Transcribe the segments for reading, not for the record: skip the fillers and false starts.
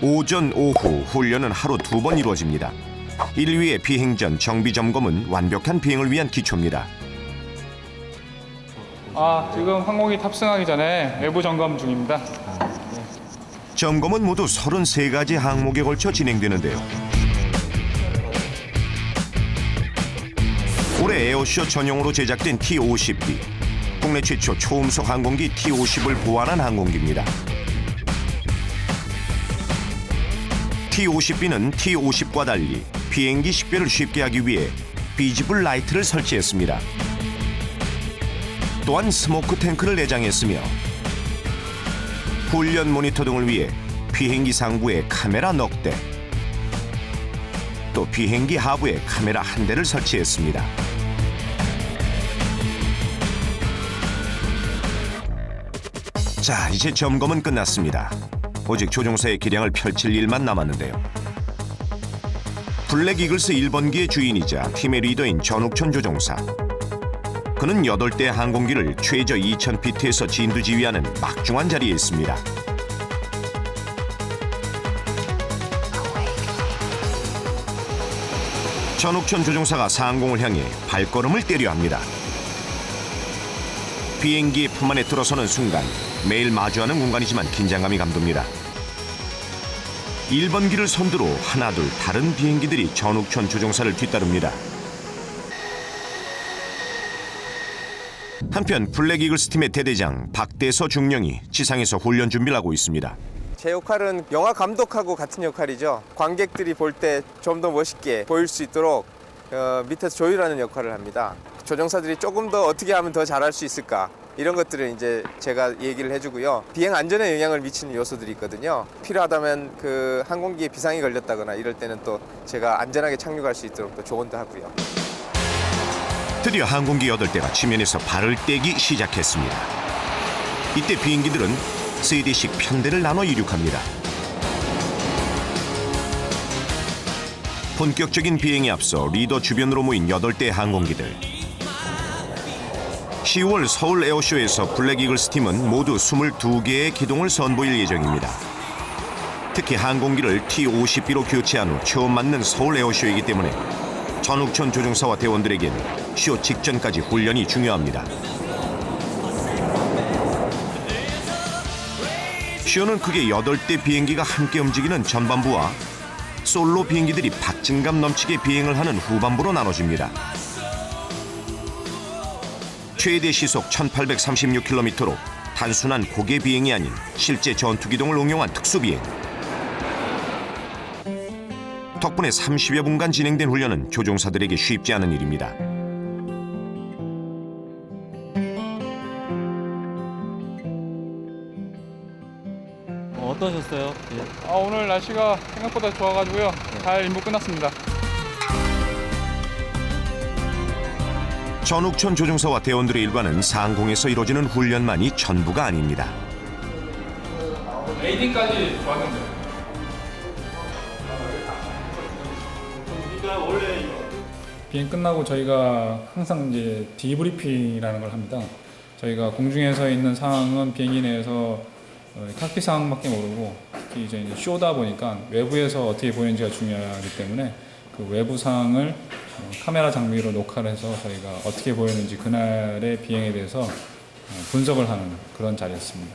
오전, 오후 훈련은 하루 2번 이루어집니다. 1위의 비행 전 정비 점검은 완벽한 비행을 위한 기초입니다. 지금 항공기 탑승하기 전에 외부 점검 중입니다. 점검은 모두 33가지 항목에 걸쳐 진행되는데요. 올해 에어쇼 전용으로 제작된 T-50B, 국내 최초 초음속 항공기 T-50을 보완한 항공기입니다. T-50B는 T-50과 달리 비행기 식별을 쉽게 하기 위해 비지블 라이트를 설치했습니다. 또한 스모크 탱크를 내장했으며 훈련 모니터 등을 위해 비행기 상부에 카메라 넉 대, 또 비행기 하부에 카메라 1대를 설치했습니다. 자, 이제 점검은 끝났습니다. 오직 조종사의 기량을 펼칠 일만 남았는데요. 블랙 이글스 1번기의 주인이자 팀의 리더인 전욱천 조종사. 그는 8대 항공기를 최저 2000피트에서 진두지휘하는 막중한 자리에 있습니다. 전욱천 조종사가 상공을 향해 발걸음을 때려 합니다. 비행기의 품 안에 들어서는 순간 매일 마주하는 공간이지만 긴장감이 감돕니다. 1번기를 선두로 하나둘 다른 비행기들이 전욱천 조종사를 뒤따릅니다. 한편 블랙 이글스 팀의 대대장 박대서 중령이 지상에서 훈련 준비를 하고 있습니다. 제 역할은 영화 감독하고 같은 역할이죠. 관객들이 볼 때 좀 더 멋있게 보일 수 있도록 밑에서 조율하는 역할을 합니다. 조종사들이 조금 더 어떻게 하면 더 잘할 수 있을까, 이런 것들을 이제 제가 얘기를 해주고요. 비행 안전에 영향을 미치는 요소들이 있거든요. 필요하다면 그 항공기에 비상이 걸렸다거나 이럴 때는 또 제가 안전하게 착륙할 수 있도록 또 조언도 하고요. 드디어 항공기 8대가 지면에서 발을 떼기 시작했습니다. 이때 비행기들은 3대씩 편대를 나눠 이륙합니다. 본격적인 비행에 앞서 리더 주변으로 모인 8대 항공기들. 10월 서울 에어쇼에서 블랙 이글스 팀은 모두 22개의 기동을 선보일 예정입니다. 특히 항공기를 T-50B로 교체한 후 처음 맞는 서울 에어쇼이기 때문에 전욱천 조종사와 대원들에겐 쇼 직전까지 훈련이 중요합니다. 쇼는 크게 8대 비행기가 함께 움직이는 전반부와 솔로 비행기들이 박진감 넘치게 비행을 하는 후반부로 나눠집니다. 최대 시속 1836km로 단순한 고개 비행이 아닌 실제 전투기동을 응용한 특수비행. 덕분에 30여 분간 진행된 훈련은 조종사들에게 쉽지 않은 일입니다. 어떠셨어요? 오늘 날씨가 생각보다 좋아가지고요. 잘 임무 끝났습니다. 전욱천 조종사와 대원들의 일과는 상공에서 이루어지는 훈련만이 전부가 아닙니다. 레이딩까지 좋았는데. 비행 끝나고 저희가 항상 이제 디브리핑이라는 걸 합니다. 저희가 공중에서 있는 상황은 비행기 내에서 칵핏 상황밖에 모르고, 특히 이제 쇼다 보니까 외부에서 어떻게 보이는지가 중요하기 때문에 그 외부 상황을 카메라 장비로 녹화를 해서 저희가 어떻게 보이는지 그날의 비행에 대해서 분석을 하는 그런 자리였습니다.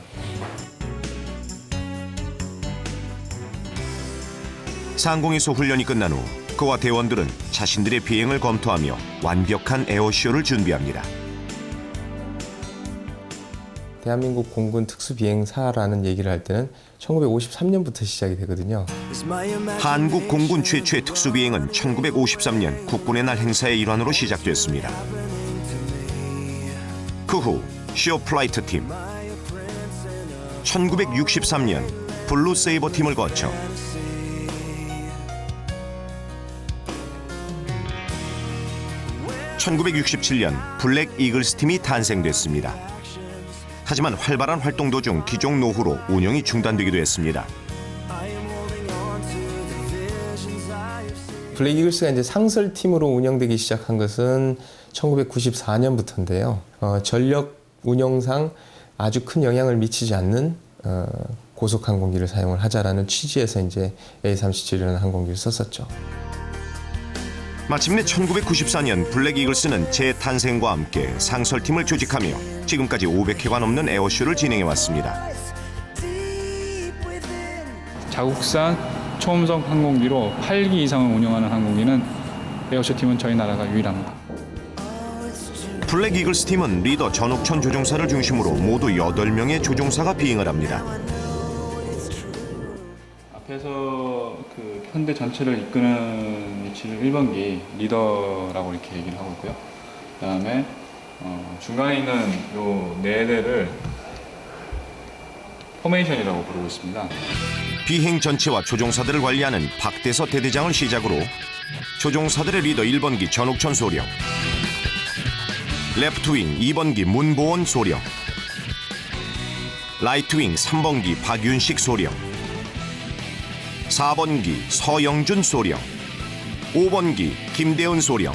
상공에서 훈련이 끝난 후 그와 대원들은 자신들의 비행을 검토하며 완벽한 에어쇼를 준비합니다. 대한민국 공군 특수비행사라는 얘기를 할 때는 1953년부터 시작이 되거든요. 한국 공군 최초의 특수비행은 1953년 국군의 날 행사의 일환으로 시작됐습니다. 그 후 쇼 플라이트 팀, 1963년 블루 세이버 팀을 거쳐 1967년 블랙 이글스 팀이 탄생됐습니다. 하지만 활발한 활동 도중 기종 노후로 운영이 중단되기도 했습니다. 블랙 이글스가 이제 상설팀으로 운영되기 시작한 것은 1994년부터인데요. 전력 운영상 아주 큰 영향을 미치지 않는 고속 항공기를 사용을 하자라는 취지에서 이제 A317이라는 항공기를 썼었죠. 마침내 1994년 블랙 이글스는 재탄생과 함께 상설팀을 조직하며 지금까지 500회가 넘는 에어쇼를 진행해왔습니다. 자국산 초음속 항공기로 8기 이상을 운영하는 항공기는 에어쇼 팀은 저희 나라가 유일합니다. 블랙 이글스 팀은 리더 전옥천 조종사를 중심으로 모두 8명의 조종사가 비행을 합니다. 앞에서 그 편대 전체를 이끄는 위치를 1번기 리더라고 이렇게 얘기를 하고 있고요. 그다음에 중간에 있는 요 4대를 포메이션이라고 부르고 있습니다. 비행 전체와 조종사들을 관리하는 박대서 대대장을 시작으로 조종사들의 리더 1번기 전옥천 소령, 레프트윙 2번기 문보원 소령, 라이트윙 3번기 박윤식 소령, 4번기 서영준 소령, 5번기 김대은 소령,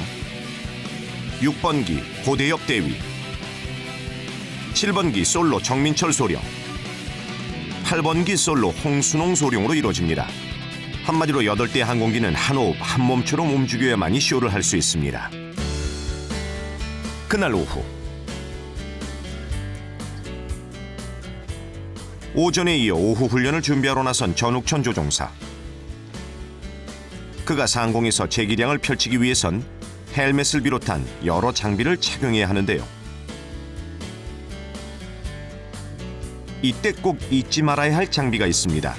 6번기 고대엽 대위, 7번기 솔로 정민철 소령, 8번기 솔로 홍순홍 소령으로 이루어집니다. 한마디로 8대 항공기는 한 호흡 한 몸처럼 움직여야만이 쇼를 할 수 있습니다. 그날 오후 오전에 이어 오후 훈련을 준비하러 나선 전욱천 조종사. 그가 상공에서 제기량을 펼치기 위해선 헬멧을 비롯한 여러 장비를 착용해야 하는데요. 이때 꼭 잊지 말아야 할 장비가 있습니다.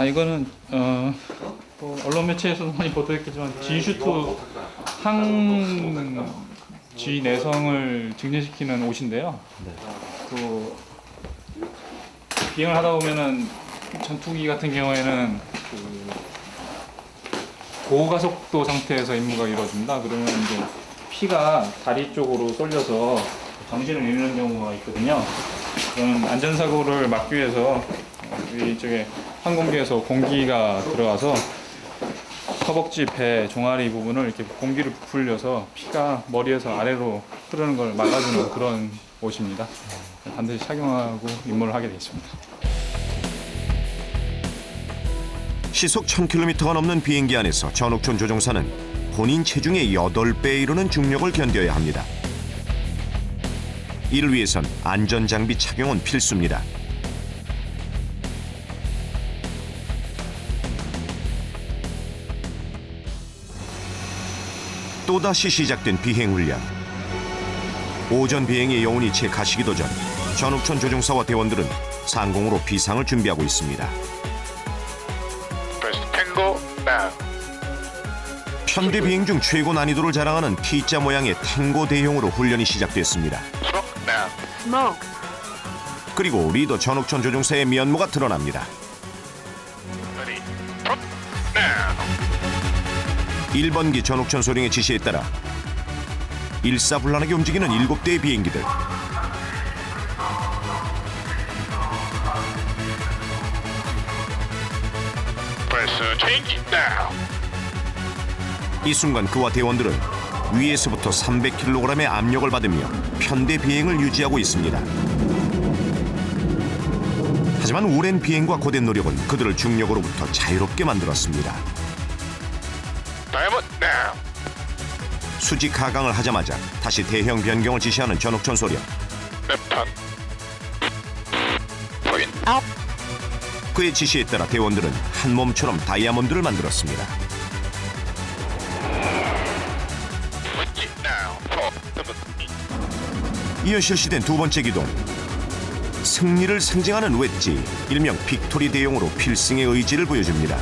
이거는 뭐 언론 매체에서도 많이 보도했겠지만 G슈트 G 내성을 증진시키는 옷인데요. 또 비행을 하다 보면은 전투기 같은 경우에는 고가속도 상태에서 임무가 이루어집니다. 그러면 이제 피가 다리 쪽으로 쏠려서 정신을 잃는 경우가 있거든요. 그런 안전사고를 막기 위해서 이쪽에 항공기에서 공기가 들어와서 허벅지, 배, 종아리 부분을 이렇게 공기를 부풀려서 피가 머리에서 아래로 흐르는 걸 막아주는 그런 옷입니다. 반드시 착용하고 임무를 하게 되어 있습니다. 시속 1000km가 넘는 비행기 안에서 전욱천 조종사는 본인 체중의 8배에 이르는 중력을 견뎌야 합니다. 이를 위해선 안전장비 착용은 필수입니다. 또다시 시작된 비행 훈련. 오전 비행의 여운이 채 가시기도 전 전욱천 조종사와 대원들은 상공으로 비상을 준비하고 있습니다. 현대 비행 중 최고 난이도를 자랑하는 T자 모양의 탱고 대형으로 훈련이 시작됐습니다. 그리고 리더 전욱천 조종사의 면모가 드러납니다. 1번기 전욱천 소령의 지시에 따라 일사불란하게 움직이는 7대의 비행기들. 이 순간 그와 대원들은 위에서부터 300kg의 압력을 받으며 편대 비행을 유지하고 있습니다. 하지만 오랜 비행과 고된 노력은 그들을 중력으로부터 자유롭게 만들었습니다. 수직 하강을 하자마자 다시 대형 변경을 지시하는 전욱천 소령. 그의 지시에 따라 대원들은 한 몸처럼 다이아몬드를 만들었습니다. 이어 실시된 두 번째 기동. 승리를 상징하는 웨지, 일명 빅토리 대용으로 필승의 의지를 보여줍니다.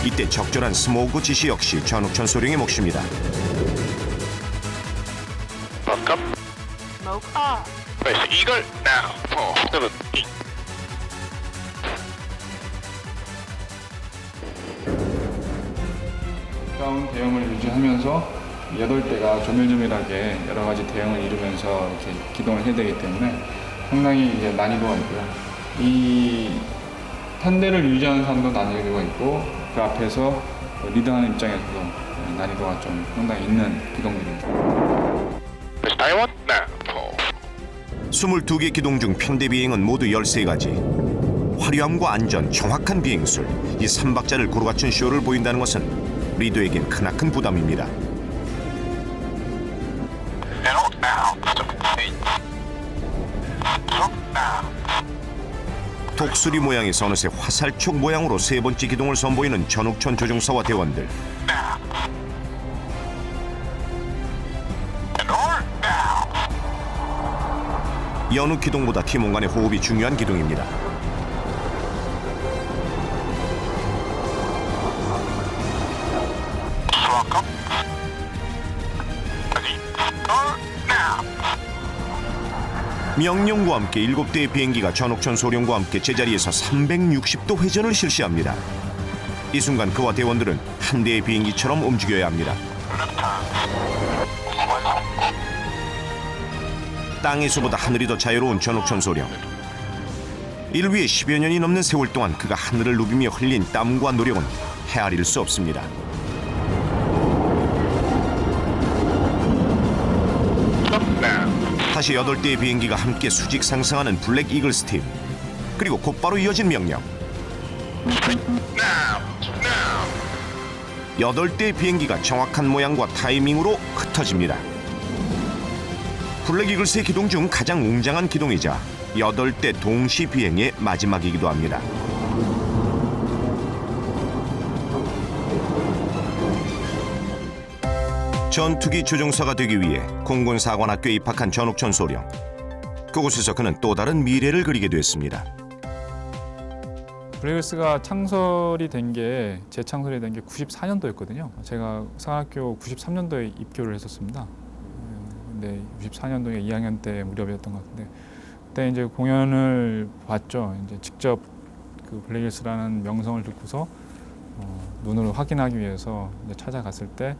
이때 적절한 스모그 지시 역시 전욱천 소령의 몫입니다. 가까운 대형을 유지하면서 8대가 조밀조밀하게 여러 가지 대형을 이루면서 이렇게 기동을 해야 되기 때문에 상당히 이제 난이도가 있고요. 이 편대를 유지하는 사람도 난이도가 있고 그 앞에서 리드하는 입장에서도 난이도가 좀 상당히 있는 기동들입니다. 22개 기동 중 편대 비행은 모두 13가지. 화려함과 안전, 정확한 비행술, 이 3박자를 고루 갖춘 쇼를 보인다는 것은 리더에겐 크나큰 부담입니다. 독수리 모양에서 어느새 화살촉 모양으로 세 번째 기동을 선보이는 전욱천 조종사와 대원들. 여느 기동보다 팀원 간의 호흡이 중요한 기동입니다. 명령과 함께 7대의 비행기가 전옥천 소령과 함께 제자리에서 360도 회전을 실시합니다. 이 순간 그와 대원들은 한 대의 비행기처럼 움직여야 합니다. 땅에서보다 하늘이 더 자유로운 전옥천 소령. 이를 위해 10여 년이 넘는 세월 동안 그가 하늘을 누비며 흘린 땀과 노력은 헤아릴 수 없습니다. 다시 8대의 비행기가 함께 수직 상승하는 블랙 이글스 팀. 그리고 곧바로 이어진 명령. 8대의 비행기가 정확한 모양과 타이밍으로 흩어집니다. 블랙 이글스의 기동 중 가장 웅장한 기동이자 8대 동시 비행의 마지막이기도 합니다. 전투기 조종사가 되기 위해 공군사관학교에 입학한 전옥천 소령. 그곳에서 그는 또 다른 미래를 그리게 됐습니다. 블랙이글스가 창설이 된 게 재창설이 된 게 94년도였거든요. 제가 사관학교 93년도에 입교를 했었습니다. 근데 94년도에 2학년 때 무렵이었던 것 같은데 그때 이제 공연을 봤죠. 이제 직접 그 블랙이글스라는 명성을 듣고서 눈으로 확인하기 위해서 이제 찾아갔을 때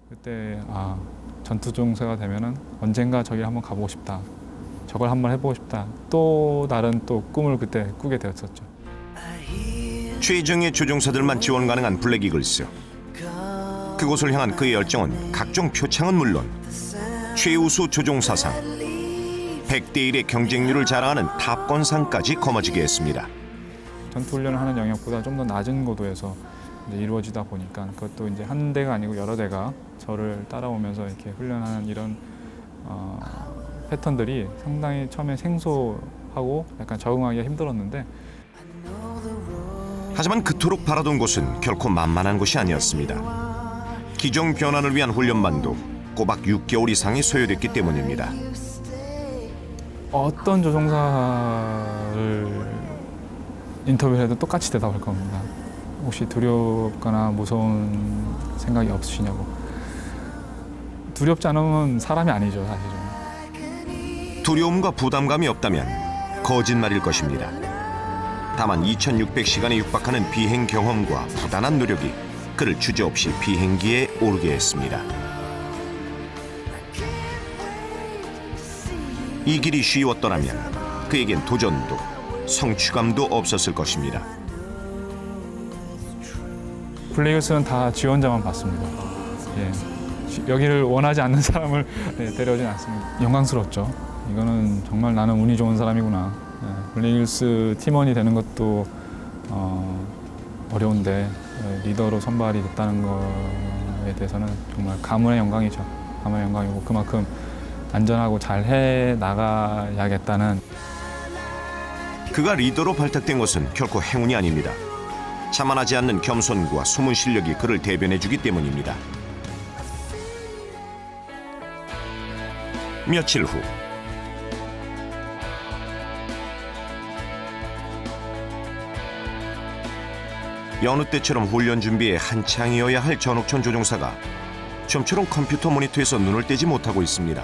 그때 전투조종사가 되면은 언젠가 저기를 한번 가보고 싶다. 저걸 한번 해보고 싶다. 또 다른 또 꿈을 그때 꾸게 되었었죠. 최정예 조종사들만 지원 가능한 블랙 이글스. 그곳을 향한 그의 열정은 각종 표창은 물론 최우수 조종사상, 100대 1의 경쟁률을 자랑하는 탑건상까지 거머쥐게 했습니다. 전투훈련을 하는 영역보다 좀 더 낮은 고도에서 이제 이루어지다 보니까 그것도 이제 한 대가 아니고 여러 대가 저를 따라오면서 이렇게 훈련하는 이런 패턴들이 상당히 처음에 생소하고 약간 적응하기가 힘들었는데 하지만 그토록 바라던 곳은 결코 만만한 곳이 아니었습니다. 기종 변환을 위한 훈련만도 꼬박 6개월 이상이 소요됐기 때문입니다. 어떤 조종사를 인터뷰해도 똑같이 대답할 겁니다. 혹시 두렵거나 무서운 생각이 없으시냐고. 두렵지 않으면 사람이 아니죠, 사실은. 두려움과 부담감이 없다면 거짓말일 것입니다. 다만 2600시간에 육박하는 비행 경험과 부단한 노력이 그를 주저없이 비행기에 오르게 했습니다. 이 길이 쉬웠더라면 그에겐 도전도 성취감도 없었을 것입니다. 블랙이글스는 다 지원자만 받습니다. 예. 여기를 원하지 않는 사람을 데려오진 않습니다. 영광스럽죠. 이거는 정말 나는 운이 좋은 사람이구나. 예. 블랙이글스 팀원이 되는 것도 어려운데 리더로 선발이 됐다는 거에 대해서는 정말 가문의 영광이죠. 가문의 영광이고 그만큼 안전하고 잘 해나가야겠다는. 그가 리더로 발탁된 것은 결코 행운이 아닙니다. 자만하지 않는 겸손과 숨은 실력이 그를 대변해주기 때문입니다. 며칠 후 여느 때처럼 훈련 준비에 한창이어야 할 전옥천 조종사가 좀처럼 컴퓨터 모니터에서 눈을 떼지 못하고 있습니다.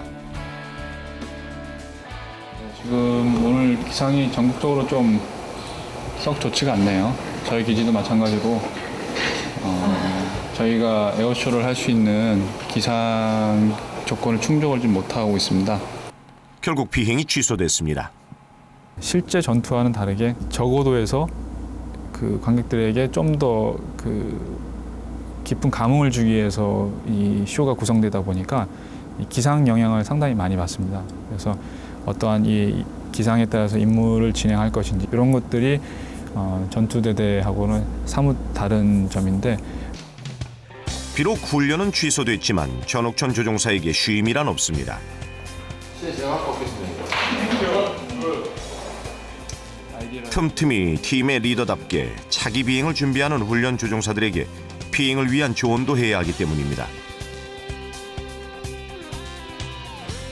지금 오늘 기상이 전국적으로 좀 썩 좋지가 않네요. 저희 기지도 마찬가지고 저희가 에어쇼를 할 수 있는 기상 조건을 충족을 좀 못하고 있습니다. 결국 비행이 취소됐습니다. 실제 전투와는 다르게 저고도에서 그 관객들에게 좀 더 그 깊은 감흥을 주기 위해서 이 쇼가 구성되다 보니까 이 기상 영향을 상당히 많이 받습니다. 그래서 어떠한 이 기상에 따라서 임무를 진행할 것인지 이런 것들이 전투대대하고는 사뭇 다른 점인데 비록 훈련은 취소됐지만 전옥천 조종사에게 쉼이란 없습니다. 틈틈이 팀의 리더답게 차기 비행을 준비하는 훈련 조종사들에게 비행을 위한 조언도 해야 하기 때문입니다.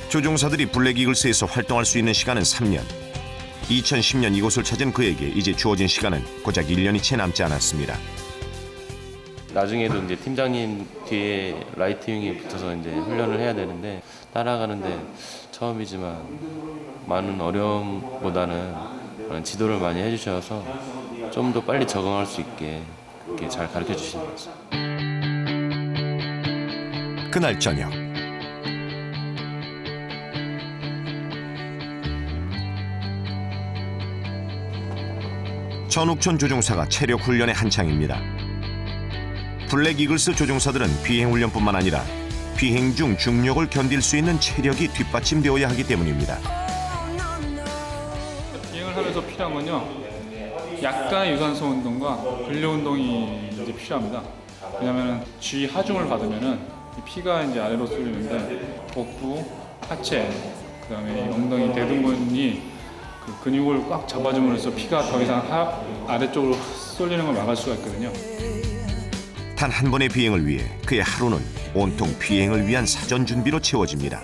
조종사들이 블랙 이글스에서 활동할 수 있는 시간은 3년. 2010년 이곳을 찾은 그에게 이제 주어진 시간은 고작 1년이 채 남지 않았습니다. 나중에도 이제 팀장님 뒤에 라이트 윙에 붙어서 이제 훈련을 해야 되는데 따라가는데 처음이지만 많은 어려움보다는 그런 지도를 많이 해주셔서 좀 더 빨리 적응할 수 있게 이렇게 잘 가르쳐 주시는 것 같습니다. 그날 저녁 전옥천 조종사가 체력 훈련에 한창입니다. 블랙 이글스 조종사들은 비행 훈련뿐만 아니라 비행 중 중력을 견딜 수 있는 체력이 뒷받침되어야 하기 때문입니다. 비행을 하면서 필요한 건요. 약간의 유산소 운동과 근력 운동이 이제 필요합니다. 왜냐하면 G 하중을 받으면은 피가 이제 아래로 쏠리는데 복부, 하체, 그다음에 엉덩이 대둔근이 그 근육을 꽉 잡아줌으로써 피가 더 이상 아래쪽으로 쏠리는 걸 막을 수가 있거든요. 단 한 번의 비행을 위해 그의 하루는 온통 비행을 위한 사전 준비로 채워집니다.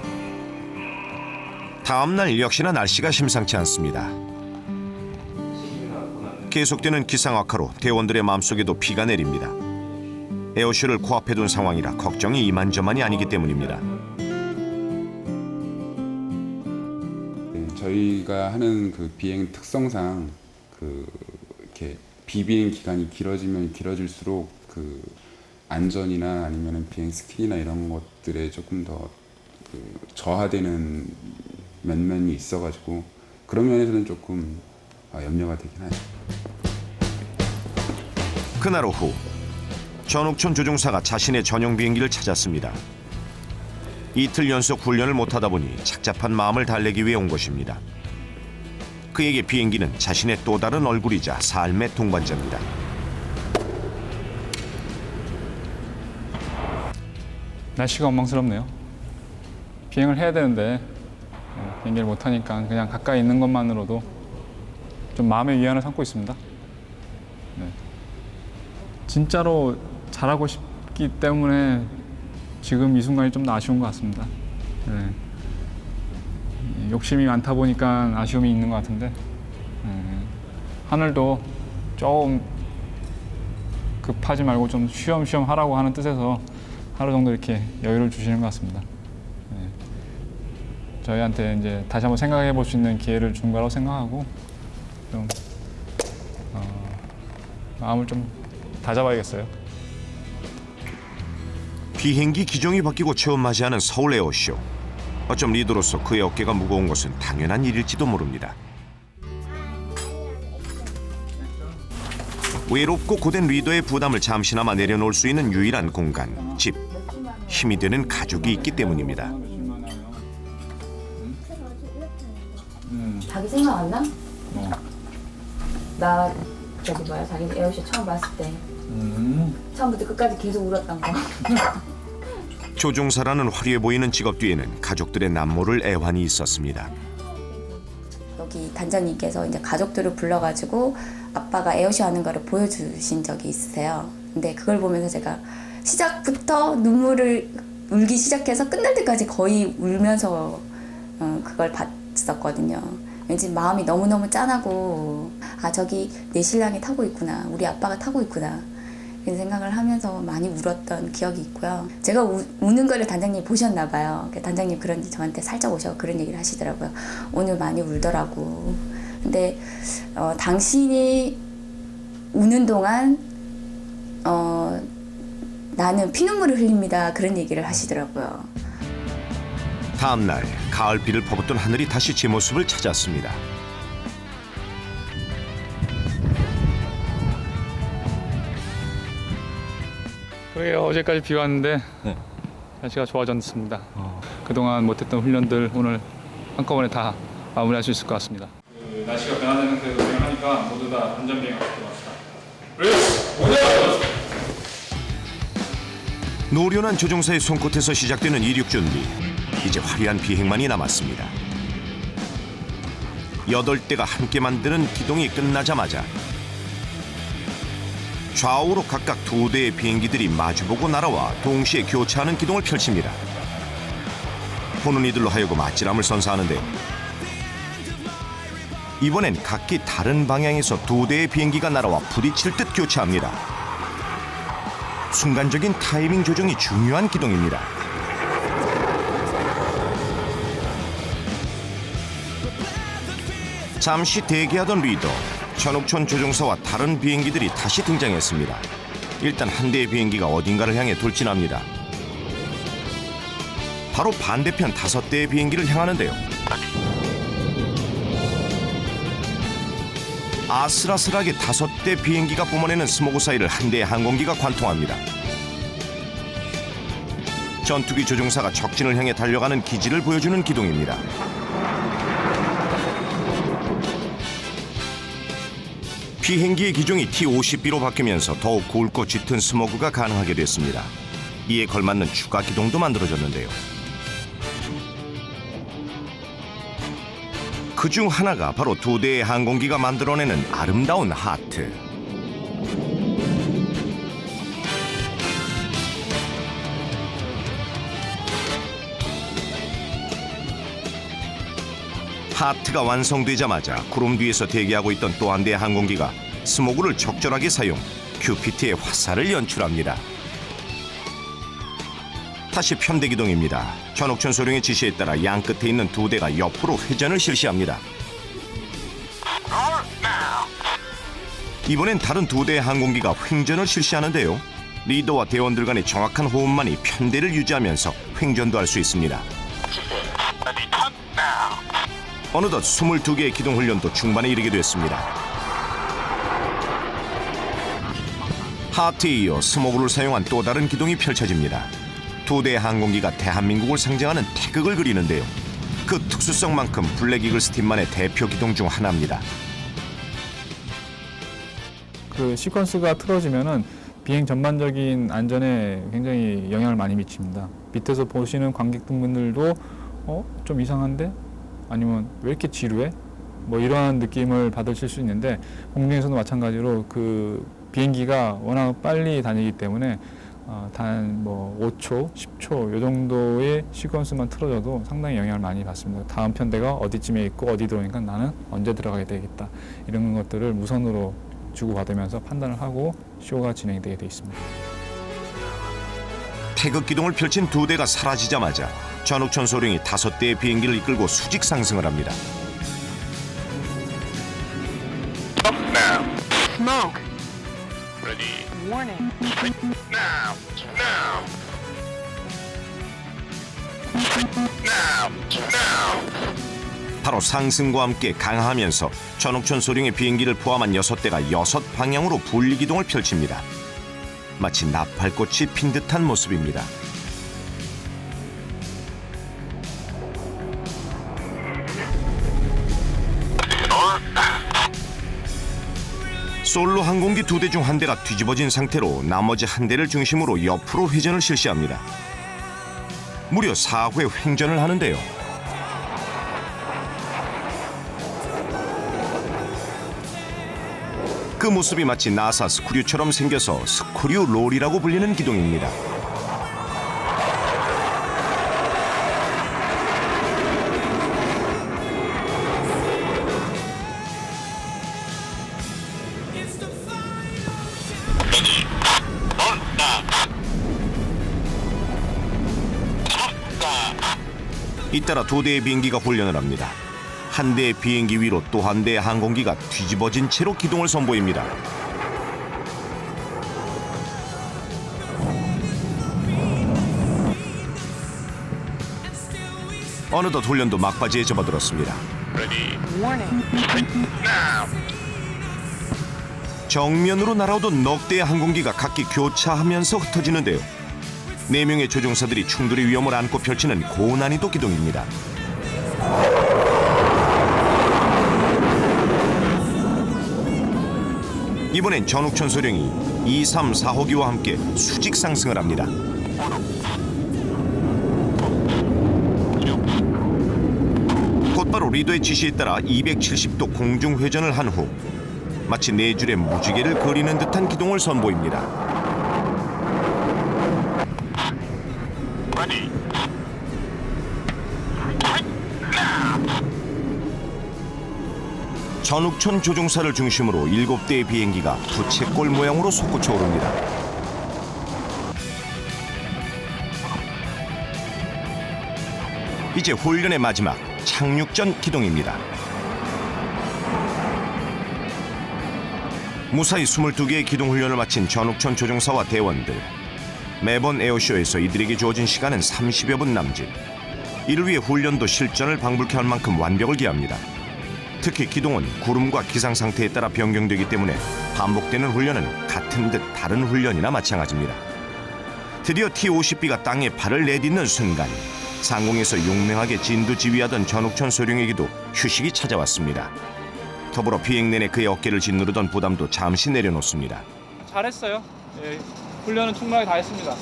다음 날 역시나 날씨가 심상치 않습니다. 계속되는 기상 악화로 대원들의 마음속에도 비가 내립니다. 에어쇼를 코앞에 둔 상황이라 걱정이 이만저만이 아니기 때문입니다. 저희가 하는 그 비행 특성상 이렇게 비비행 기간이 길어지면 길어질수록 그 안전이나 아니면 비행 스킬이나 이런 것들에 조금 더 저하되는 면면이 있어가지고 그런 면에서는 조금 염려가 되긴 하죠. 그날 오후 전옥천 조종사가 자신의 전용 비행기를 찾았습니다. 이틀 연속 훈련을 못하다 보니 착잡한 마음을 달래기 위해 온 것입니다. 그에게 비행기는 자신의 또 다른 얼굴이자 삶의 동반자입니다. 날씨가 엉망스럽네요. 비행을 해야 되는데 비행기를 못하니까 그냥 가까이 있는 것만으로도 좀 마음의 위안을 삼고 있습니다. 네. 진짜로 잘하고 싶기 때문에 지금 이 순간이 좀 더 아쉬운 것 같습니다. 네. 욕심이 많다 보니까 아쉬움이 있는 것 같은데 하늘도 좀 급하지 말고 좀 쉬엄쉬엄 하라고 하는 뜻에서 하루 정도 이렇게 여유를 주시는 것 같습니다. 네. 저희한테 이제 다시 한번 생각해 볼 수 있는 기회를 준 거라고 생각하고 좀 마음을 좀 다잡아야겠어요. 비행기 기종이 바뀌고 처음 맞이하는 서울 에어쇼. 어쩜 리더로서 그의 어깨가 무거운 것은 당연한 일일지도 모릅니다. 외롭고 고된 리더의 부담을 잠시나마 내려놓을 수 있는 유일한 공간, 집. 힘이 되는 가족이 있기 때문입니다. 자기 생각 안 나? 나 자기 에어쇼 처음 봤을 때 처음부터 끝까지 계속 울었던 거. 조종사라는 화려해 보이는 직업 뒤에는 가족들의 남모를 애환이 있었습니다. 여기 단장님께서 이제 가족들을 불러가지고 아빠가 에어쇼 하는 거를 보여주신 적이 있으세요. 근데 그걸 보면서 제가 시작부터 눈물을 울기 시작해서 끝날 때까지 거의 울면서 그걸 봤었거든요. 왠지 마음이 너무너무 짠하고 저기 내 신랑이 타고 있구나, 우리 아빠가 타고 있구나 이런 생각을 하면서 많이 울었던 기억이 있고요. 제가 우는 거를 단장님이 보셨나 봐요. 단장님 그런지 저한테 살짝 오셔서 그런 얘기를 하시더라고요. 오늘 많이 울더라고. 근데 당신이 우는 동안 나는 피눈물을 흘립니다. 그런 얘기를 하시더라고요. 다음 날 가을비를 퍼붓던 하늘이 다시 제 모습을 찾았습니다. 그러게요. 어제까지 비가 왔는데 날씨가 좋아졌습니다. 그동안 못했던 훈련들 오늘 한꺼번에 다 마무리할 수 있을 것 같습니다. 날씨가 변화되는 상태에서 비행하니까 모두 다 안전 비행하도록 합시다. 노련한 조종사의 손끝에서 시작되는 이륙 준비. 이제 화려한 비행만이 남았습니다. 8대가 함께 만드는 기동이 끝나자마자 좌우로 각각 2대의 비행기들이 마주보고 날아와 동시에 교차하는 기동을 펼칩니다. 보는 이들로 하여금 아찔함을 선사하는데요. 이번엔 각기 다른 방향에서 2대의 비행기가 날아와 부딪힐 듯 교차합니다. 순간적인 타이밍 조정이 중요한 기동입니다. 잠시 대기하던 리더 전옥천 조종사와 다른 비행기들이 다시 등장했습니다. 일단 한 대의 비행기가 어딘가를 향해 돌진합니다. 바로 반대편 5대의 비행기를 향하는데요. 아슬아슬하게 5대 비행기가 뿜어내는 스모그 사이를 한 대의 항공기가 관통합니다. 전투기 조종사가 적진을 향해 달려가는 기지를 보여주는 기동입니다. 비행기의 기종이 T-50B로 바뀌면서 더욱 굵고 짙은 스모그가 가능하게 됐습니다. 이에 걸맞는 추가 기동도 만들어졌는데요. 그중 하나가 바로 2대의 항공기가 만들어내는 아름다운 하트. 하트가 완성되자마자 구름 뒤에서 대기하고 있던 또 한 대의 항공기가 스모그를 적절하게 사용, 큐피트의 화살을 연출합니다. 다시 편대 기동입니다. 전옥천 소령의 지시에 따라 양 끝에 있는 2대가 옆으로 회전을 실시합니다. 이번엔 다른 2대의 항공기가 횡전을 실시하는데요. 리더와 대원들 간의 정확한 호흡만이 편대를 유지하면서 횡전도 할 수 있습니다. 어느덧 22개의 기동 훈련도 중반에 이르게 됐습니다. 하트에 이어 스모그를 사용한 또 다른 기동이 펼쳐집니다. 2대의 항공기가 대한민국을 상징하는 태극을 그리는데요. 그 특수성만큼 블랙 이글스 팀만의 대표 기동 중 하나입니다. 그 시퀀스가 틀어지면은 비행 전반적인 안전에 굉장히 영향을 많이 미칩니다. 밑에서 보시는 관객분들도 좀 이상한데? 아니면 왜 이렇게 지루해? 뭐 이러한 느낌을 받으실 수 있는데 공중에서도 마찬가지로 그 비행기가 워낙 빨리 다니기 때문에 단 뭐 5초, 10초 이 정도의 시퀀스만 틀어져도 상당히 영향을 많이 받습니다. 다음 편대가 어디쯤에 있고 어디 들어오니까 나는 언제 들어가게 되겠다. 이런 것들을 무선으로 주고받으면서 판단을 하고 쇼가 진행되게 돼 있습니다. 태극 기동을 펼친 2대가 사라지자마자 전옥천 소령이 5대의 비행기를 이끌고 수직 상승을 합니다. Smoke. Ready. Warning. Now. 바로 상승과 함께 강하면서 전옥천 소령의 비행기를 포함한 6대가 6방향으로 분리기동을 펼칩니다. 마치 나팔꽃이 핀 듯한 모습입니다. 솔로 항공기 2대 중 1대가 뒤집어진 상태로 나머지 1대를 중심으로 옆으로 회전을 실시합니다. 무려 4회 횡전을 하는데요. 그 모습이 마치 나사 스크류처럼 생겨서 스크류 롤이라고 불리는 기동입니다. 잇따라 2대의 비행기가 훈련을 합니다. 한 대의 비행기 위로 또 한 대의 항공기가 뒤집어진 채로 기동을 선보입니다. 어느덧 훈련도 막바지에 접어들었습니다. 정면으로 날아오던 넉 대의 항공기가 각기 교차하면서 흩어지는데요. 4명의 조종사들이 충돌의 위험을 안고 펼치는 고난이도 기동입니다. 이번엔 전욱천 소령이 2, 3, 4호기와 함께 수직 상승을 합니다. 곧바로 리더의 지시에 따라 270도 공중 회전을 한 후 마치 네 줄의 무지개를 그리는 듯한 기동을 선보입니다. Ready. 전욱천 조종사를 중심으로 7대의 비행기가 부채꼴 모양으로 솟구쳐 오릅니다. 이제 훈련의 마지막 착륙전 기동입니다. 무사히 22개의 기동 훈련을 마친 전욱천 조종사와 대원들. 매번 에어쇼에서 이들에게 주어진 시간은 30여 분 남짓. 이를 위해 훈련도 실전을 방불케 할 만큼 완벽을 기합니다. 특히 기동은 구름과 기상 상태에 따라 변경되기 때문에 반복되는 훈련은 같은 듯 다른 훈련이나 마찬가지입니다. 드디어 T-50B가 땅에 발을 내딛는 순간 상공에서 용맹하게 진두지휘하던 전욱천 소령에게도 휴식이 찾아왔습니다. 더불어 비행 내내 그의 어깨를 짓누르던 부담도 잠시 내려놓습니다. 잘했어요. 예, 훈련은 충분하게 다 했습니다.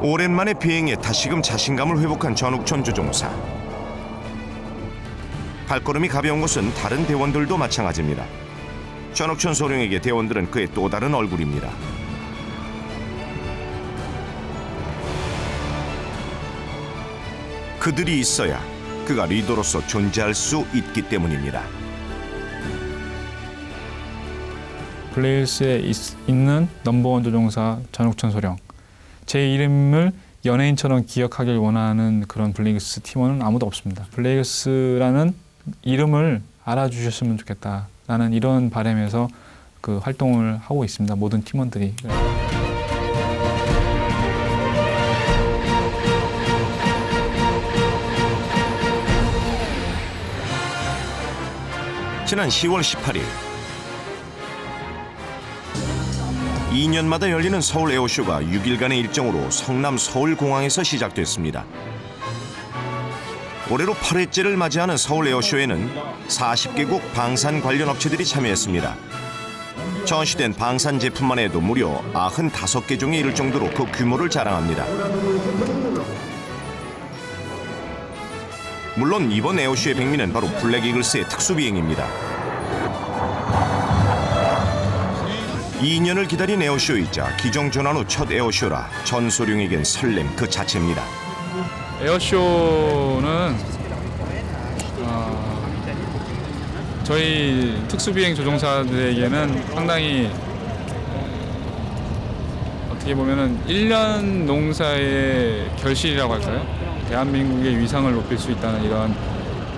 오랜만에 비행에 다시금 자신감을 회복한 전욱천 조종사. 발걸음이 가벼운 것은 다른 대원들도 마찬가지입니다. 전욱천 소령에게 대원들은 그의 또 다른 얼굴입니다. 그들이 있어야 그가 리더로서 존재할 수 있기 때문입니다. 블레이글스에 있는 넘버원 조종사 전욱천 소령. 제 이름을 연예인처럼 기억하길 원하는 그런 블레이글스 팀원은 아무도 없습니다. 블레이글스라는 이름을 알아주셨으면 좋겠다라는 이런 바람에서 그 활동을 하고 있습니다. 모든 팀원들이. 지난 10월 18일 2년마다 열리는 서울 에어쇼가 6일간의 일정으로 성남 서울공항에서 시작됐습니다. 올해로 8회째를 맞이하는 서울 에어쇼에는 40개국 방산 관련 업체들이 참여했습니다. 전시된 방산 제품만 해도 무려 95개 종에 이를 정도로 그 규모를 자랑합니다. 물론 이번 에어쇼의 백미는 바로 블랙이글스의 특수비행입니다. 2년을 기다린 에어쇼이자 기종 전환 후 첫 에어쇼라 전 소령에겐 설렘 그 자체입니다. 에어쇼는 저희 특수비행 조종사들에게는 상당히 어떻게 보면은 1년 농사의 결실이라고 할까요? 대한민국의 위상을 높일 수 있다는 이런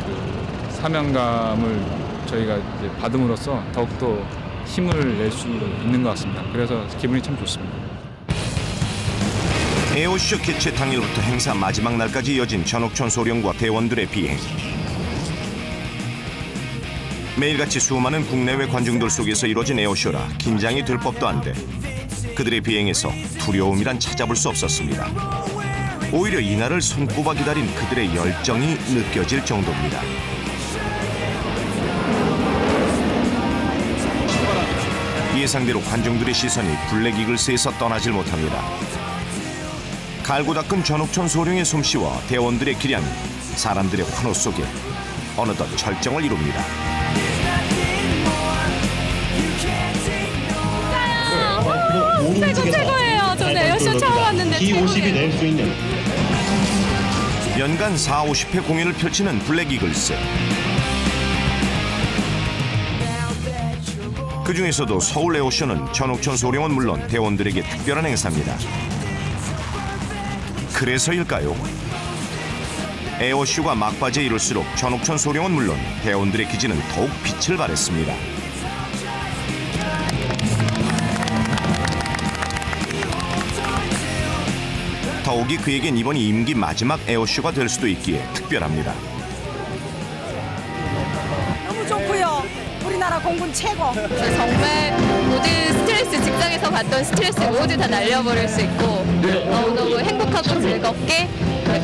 그 사명감을 저희가 이제 받음으로써 더욱더 힘을 낼 수 있는 것 같습니다. 그래서 기분이 참 좋습니다. 에어쇼 개최 당일부터 행사 마지막 날까지 이어진 전욱천 소령과 대원들의 비행. 매일같이 수많은 국내외 관중들 속에서 이뤄진 에어쇼라 긴장이 될 법도 한데 그들의 비행에서 두려움이란 찾아볼 수 없었습니다. 오히려 이날을 손꼽아 기다린 그들의 열정이 느껴질 정도입니다. 예상대로 관중들의 시선이 블랙이글스에서 떠나질 못합니다. 갈고 닦은 전욱천 소령의 솜씨와 대원들의 기량이 사람들의 환호 속에 어느덧 절정을 이룹니다. 최고예요. 저는 에어쇼 처음 왔는데 T-50이 낼 수 있는 연간 4, 50회 공연을 펼치는 블랙이글스. 그 중에서도 서울 에어쇼는 전욱천 소령은 물론 대원들에게 특별한 행사입니다. 그래서일까요? 에어쇼가 막바지에 이를수록 전욱천 소령은 물론 대원들의 기지는 더욱 빛을 발했습니다. 더욱이 그에겐 이번이 임기 마지막 에어쇼가 될 수도 있기에 특별합니다. 너무 좋고요. 우리나라 공군 최고. 정말 모든 스트레스, 직장에서 받던 스트레스 모두 다 날려버릴 수 있고 너무너무 행복하고 즐겁게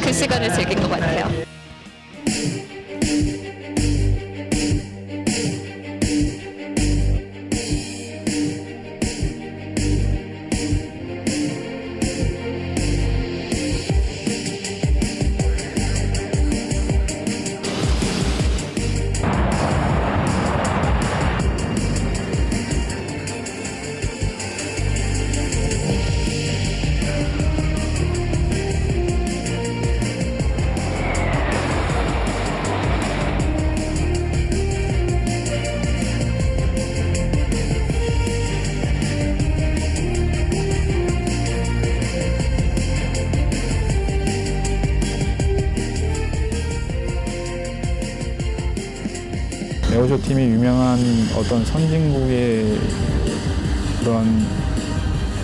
그 시간을 즐긴 것 같아요. 에어쇼 팀이 유명한 어떤 선진국의 그런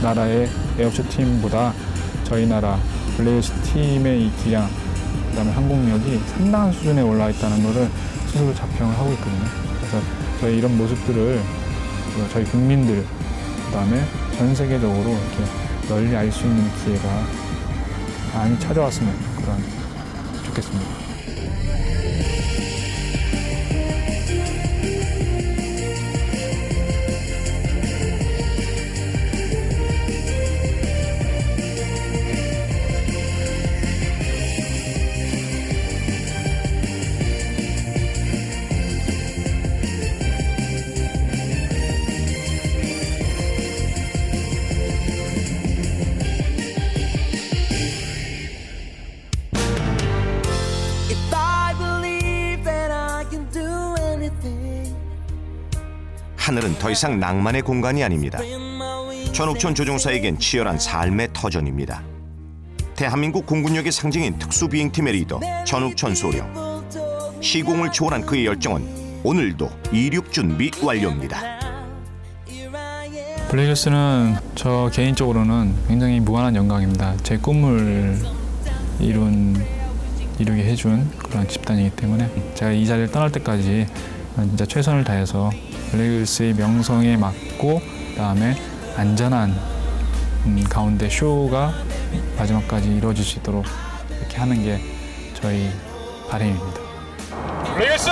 나라의 에어쇼 팀보다 저희 나라 블랙힐스 팀의 이 기량, 그다음에 항공력이 상당한 수준에 올라 있다는 것을 스스로 자평을 하고 있거든요. 그래서 저희 이런 모습들을 저희 국민들, 그다음에 전 세계적으로 이렇게 널리 알 수 있는 기회가 많이 찾아왔으면 좋겠습니다. 하늘은 더 이상 낭만의 공간이 아닙니다. 전욱천 조종사에겐 치열한 삶의 터전입니다. 대한민국 공군력의 상징인 특수비행팀의 리더 전욱천 소령. 시공을 초월한 그의 열정은 오늘도 이륙 준비 완료입니다. 블랙힐스는 저 개인적으로는 굉장히 무한한 영광입니다. 제 꿈을 이루게 해준 그런 집단이기 때문에 제가 이 자리를 떠날 때까지 진짜 최선을 다해서 블랙힐스의 명성에 맞고 그다음에 안전한 가운데 쇼가 마지막까지 이루어질 수 있도록 이렇게 하는 게 저희 바람입니다. 블랙힐스!